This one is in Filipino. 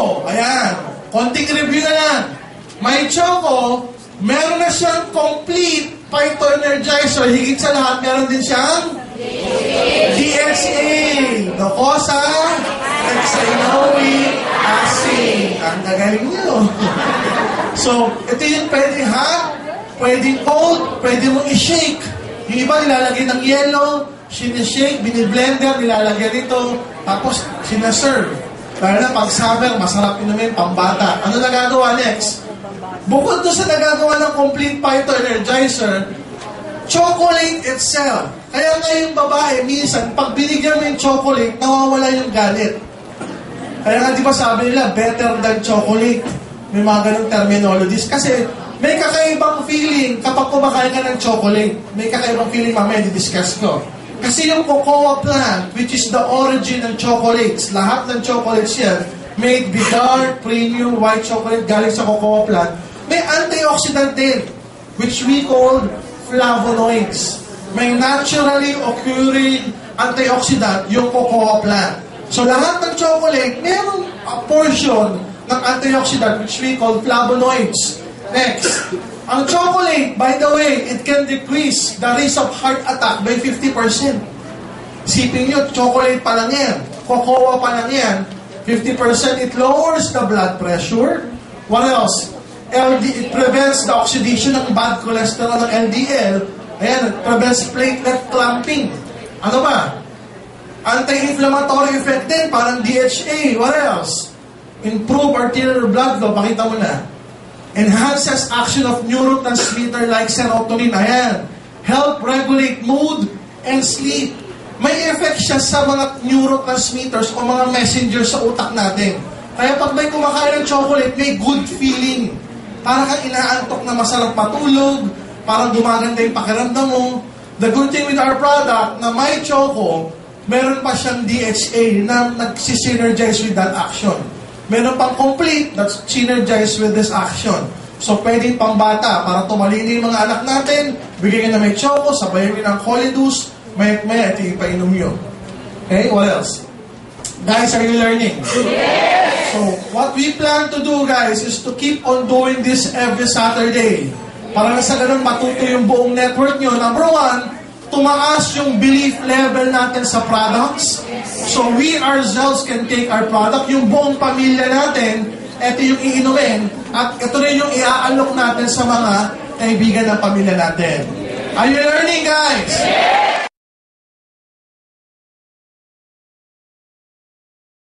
Choco, ayan. Konting review na lang. My Choco, meron na siyang complete Phyto Energizer. Higit sa lahat, meron din siyang DHA. Docosa, Hexanoic acid. Ang gagaling niyo. So, ito yung pwedeng hot, pwedeng cold, pwede mong i-shake. Yung iba nilalagay ng yellow, sinishake, biniblender, nilalagay dito, tapos sinaserve. Lalo na pag summer, masarap inumin, pambata. Ano nagagawa next? Bukod doon sa nagagawa ng complete Phyto Energizer, chocolate itself. Kaya nga yung babae, minsan, pag binigyan mo yung chocolate, nawawala yung galit. Kaya nga, di ba sabi nila, better than chocolate. May mga ganong terminologies. Kasi, may kakaibang feeling kapag kumakain ka ng chocolate. May kakaibang feeling, mamaya di-discuss ko. Kasi yung cocoa plant, which is the origin ng chocolates, lahat ng chocolates yan, made with dark, premium, white chocolate galing sa cocoa plant, may antioxidant din, which we call flavonoids. May naturally occurring antioxidant yung cocoa plant. So lahat ng chocolate, mayroong a portion ng antioxidant which we call flavonoids. Next, ang chocolate, by the way, it can decrease the risk of heart attack by 50%. Sipin nyo, chocolate pa lang yan, cocoa pa lang yan, 50%, it lowers the blood pressure. What else? It prevents the oxidation ng bad cholesterol ng LDL. Ayan, it prevents platelet clumping. Ano ba? Anti-inflammatory effect din, parang DHA. What else? Improve arterial blood flow. Pakita mo na. Enhances action of neurotransmitter like serotonin. Ayan. Help regulate mood and sleep. May effect siya sa mga neurotransmitters o mga messengers sa utak natin. Kaya pag may kumakain ng chocolate, may good feeling. Parang kang inaantok na masarap matulog, parang gumaganda yung pakiramdam mo. The good thing with our product, na My Choco, meron pa siyang DHA na nag-synergize with that action. Meron pang complete that's synergize with this action. So, pwedeng pang bata para tumalini yung mga anak natin, bigyan na may Choco, sabayan nyo ng Colidus, maya-maya, ito yung painom nyo. Okay, what else? Guys, are you learning? Yes! So, what we plan to do, guys, is to keep on doing this every Saturday. Para sa ganun matuto yung buong network nyo. Number one, tumaas yung belief level natin sa products. So, we ourselves can take our product. Yung buong pamilya natin, ito yung iinumin. At ito rin yung i-aalok natin sa mga kaibigan ng pamilya natin. Are you learning, guys?